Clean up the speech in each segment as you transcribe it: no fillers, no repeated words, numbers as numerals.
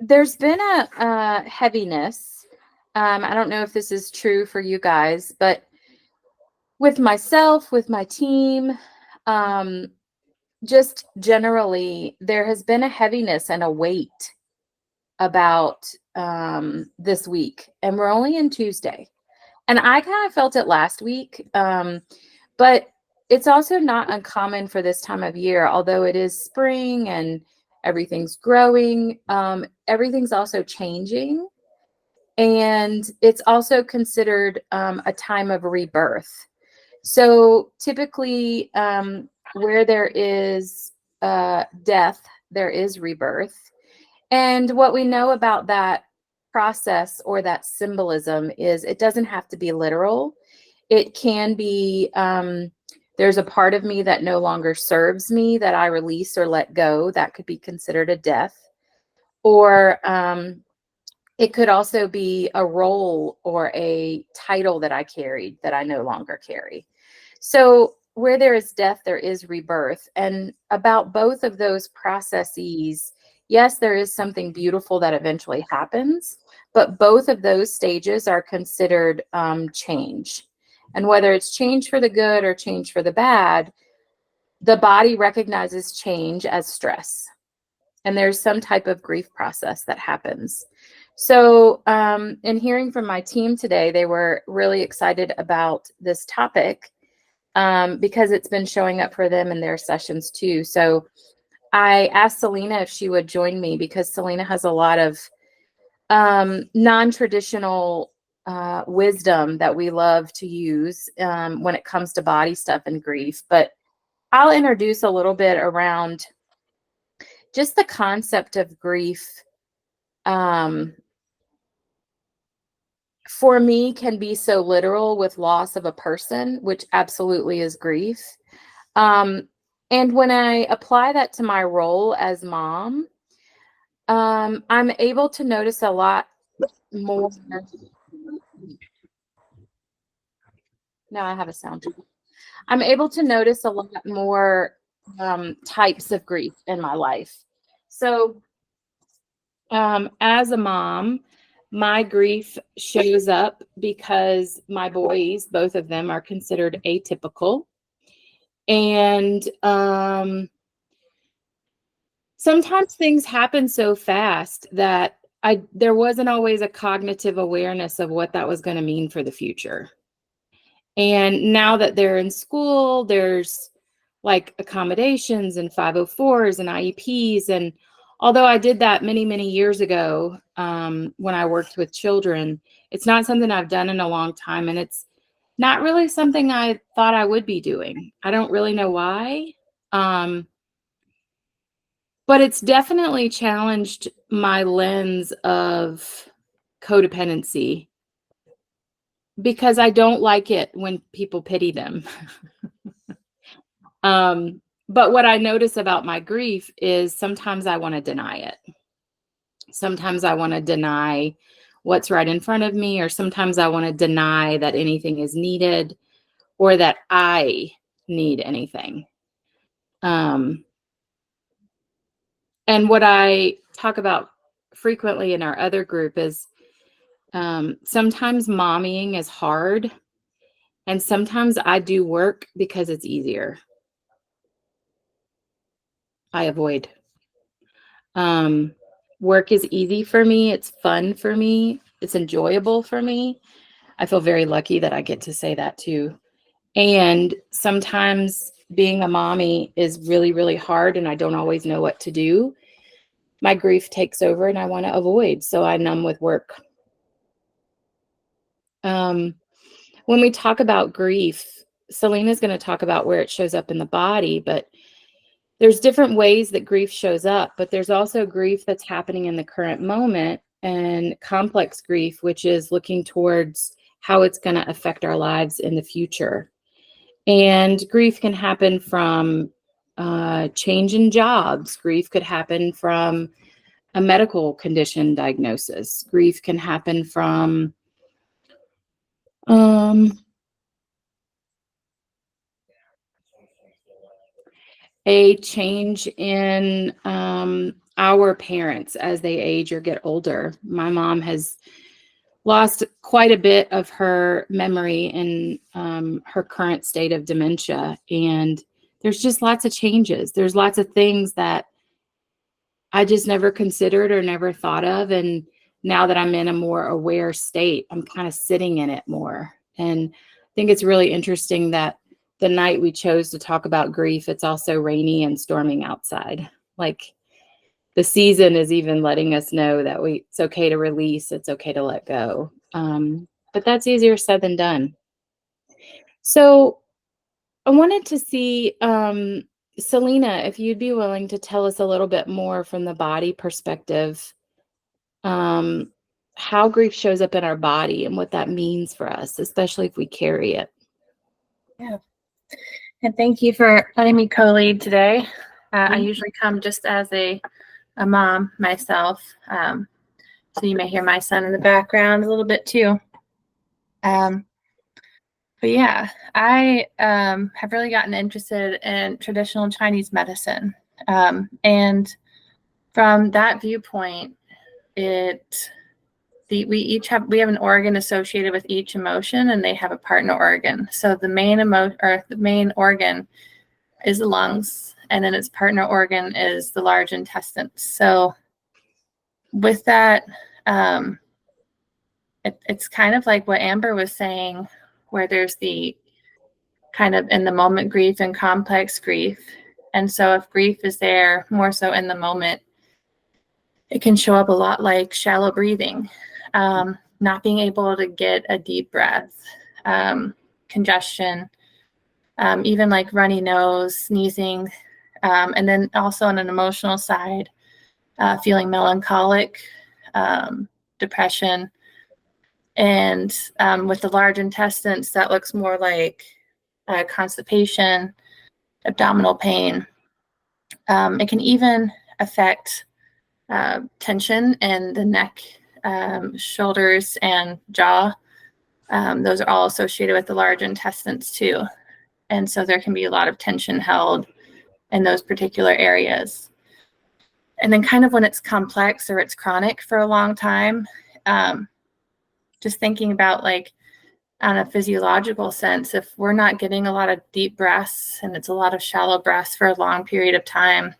there's been a heaviness. I don't know if this is true for you guys, but with myself, with my team, um, just generally, there has been a heaviness and a weight about this week, and we're only in Tuesday. And I kind of felt it last week, but it's also not uncommon for this time of year, although it is spring and everything's growing. Everything's also changing, and it's also considered a time of rebirth. So typically, where there is death, there is rebirth. And what we know about that process or that symbolism is it doesn't have to be literal. It can be, there's a part of me that no longer serves me that I release or let go. That could be considered a death. Or it could also be a role or a title that I carried that I no longer carry. So where there is death, there is rebirth. And about both of those processes, yes, there is something beautiful that eventually happens, but both of those stages are considered change. And whether it's change for the good or change for the bad, the body recognizes change as stress. And there's some type of grief process that happens. So, in hearing from my team today, they were really excited about this topic because it's been showing up for them in their sessions too. So I asked Celena if she would join me because Celena has a lot of non-traditional wisdom that we love to use when it comes to body stuff and grief. But I'll introduce a little bit around just the concept of grief. For me, can be so literal with loss of a person, which absolutely is grief. Um, and when I apply that to my role as mom, I'm able to notice a lot more. Now I have a sound. I'm able to notice a lot more types of grief in my life. So, as a mom, my grief shows up because my boys, both of them, are considered atypical. And sometimes things happen so fast that there wasn't always a cognitive awareness of what that was going to mean for the future. And now that they're in school, there's like accommodations and 504s and IEPs. And although I did that many, many years ago when I worked with children, it's not something I've done in a long time. And it's not really something I thought I would be doing. I don't really know why. But it's definitely challenged my lens of codependency because I don't like it when people pity them. But what I notice about my grief is sometimes I want to deny it. Sometimes I want to deny what's right in front of me, or sometimes I want to deny that anything is needed or that I need anything. And what I talk about frequently in our other group is sometimes mommying is hard, and sometimes I do work because it's easier. I avoid. Work is easy for me. It's fun for me. It's enjoyable for me. I feel very lucky that I get to say that too. And sometimes being a mommy is really, really hard, and I don't always know what to do. My grief takes over and I want to avoid, so I numb with work. When we talk about grief, Celena's going to talk about where it shows up in the body, but there's different ways that grief shows up, but there's also grief that's happening in the current moment and complex grief, which is looking towards how it's going to affect our lives in the future. And grief can happen from change in jobs. Grief could happen from a medical condition diagnosis. Grief can happen from a change in our parents as they age or get older. My mom has lost quite a bit of her memory in her current state of dementia. And there's just lots of changes. There's lots of things that I just never considered or never thought of. And now that I'm in a more aware state, I'm kind of sitting in it more. And I think it's really interesting that the night we chose to talk about grief, it's also rainy and storming outside. Like the season is even letting us know that it's okay to release, it's okay to let go. But that's easier said than done. So I wanted to see, Celena, if you'd be willing to tell us a little bit more from the body perspective, um, how grief shows up in our body and what that means for us, especially if we carry it. Yeah. And thank you for letting me co-lead today. I usually come just as a mom myself. So you may hear my son in the background a little bit too. But yeah, I have really gotten interested in traditional Chinese medicine. And from that viewpoint, we have an organ associated with each emotion, and they have a partner organ. So the main organ is the lungs, and then its partner organ is the large intestine. So with that, it's kind of like what Amber was saying, where there's the kind of in the moment grief and complex grief. And so if grief is there more so in the moment, it can show up a lot like shallow breathing, not being able to get a deep breath, congestion, even like runny nose, sneezing, and then also on an emotional side, feeling melancholic, depression. And with the large intestines, that looks more like constipation, abdominal pain. It can even affect tension in the neck, shoulders, and jaw. Those are all associated with the large intestines too. And so there can be a lot of tension held in those particular areas. And then kind of when it's complex or it's chronic for a long time, just thinking about like on a physiological sense, if we're not getting a lot of deep breaths and it's a lot of shallow breaths for a long period of time,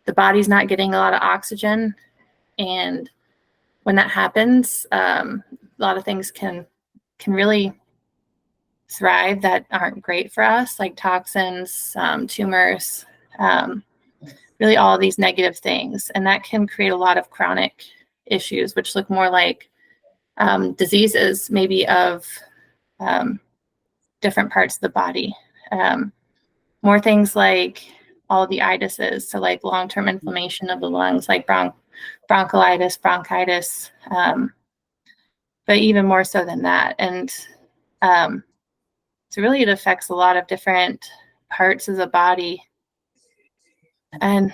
the body's not getting a lot of oxygen. And when that happens, a lot of things can really thrive that aren't great for us, like toxins, tumors, really all of these negative things. And that can create a lot of chronic issues, which look more like diseases, maybe of different parts of the body. More things like all the itises, so like long-term inflammation of the lungs, like bronchiolitis, bronchitis, but even more so than that. And so really it affects a lot of different parts of the body. And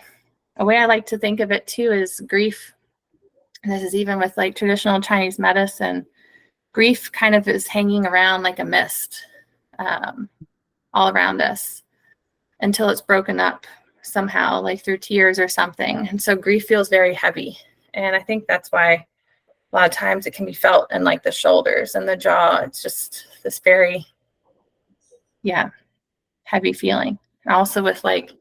a way I like to think of it too is grief. And this is even with like traditional Chinese medicine. Grief kind of is hanging around like a mist all around us until it's broken up somehow, like through tears or something. And so grief feels very heavy. And I think that's why a lot of times it can be felt in like the shoulders and the jaw. It's just this very, heavy feeling. Also with like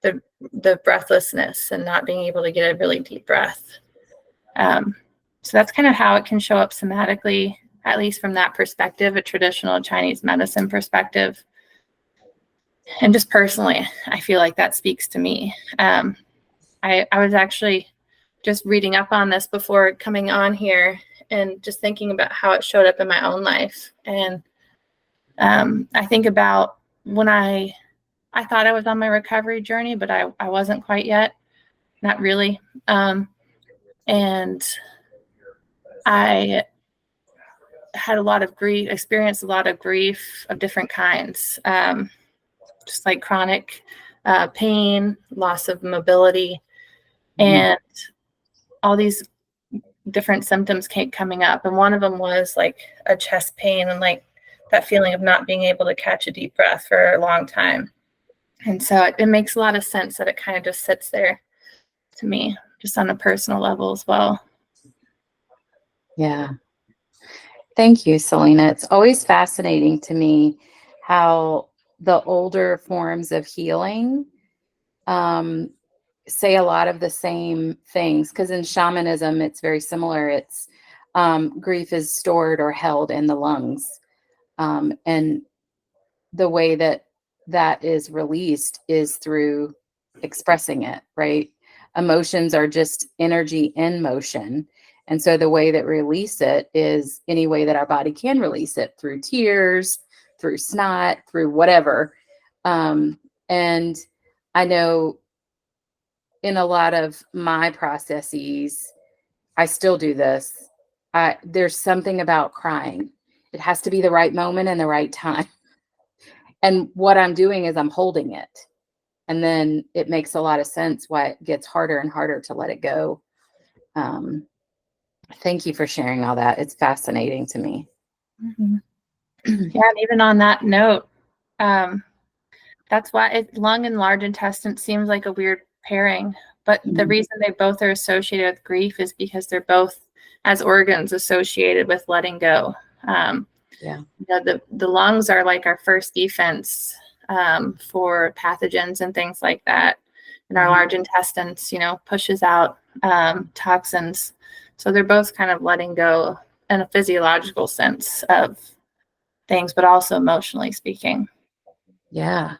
the breathlessness and not being able to get a really deep breath. So that's kind of how it can show up somatically, at least from that perspective, a traditional Chinese medicine perspective. And just personally, I feel like that speaks to me. I was actually just reading up on this before coming on here and just thinking about how it showed up in my own life. And I think about when I thought I was on my recovery journey, but I wasn't quite yet, not really. And I had a lot of grief, experienced a lot of grief of different kinds, just like chronic pain, loss of mobility, and all these different symptoms kept coming up. And one of them was like a chest pain and like that feeling of not being able to catch a deep breath for a long time. And so it makes a lot of sense that it kind of just sits there to me, just on a personal level as well. Yeah. Thank you, Celena. It's always fascinating to me how the older forms of healing um, say a lot of the same things. Because in shamanism, it's very similar. It's grief is stored or held in the lungs. And the way that that is released is through expressing it, right? Emotions are just energy in motion. And so the way that release it is any way that our body can release it, through tears, through snot, through whatever. And I know in a lot of my processes, I still do this. There's something about crying. It has to be the right moment and the right time. And what I'm doing is I'm holding it. And then it makes a lot of sense why it gets harder and harder to let it go. Um, Thank you for sharing all that. It's fascinating to me. Mm-hmm. Yeah, and even on that note, that's why lung and large intestine seems like a weird pairing. But the reason they both are associated with grief is because they're both, as organs, associated with letting go. Yeah. The lungs are like our first defense for pathogens and things like that. And our large intestines, pushes out toxins. So they're both kind of letting go in a physiological sense of things, but also emotionally speaking. Yeah.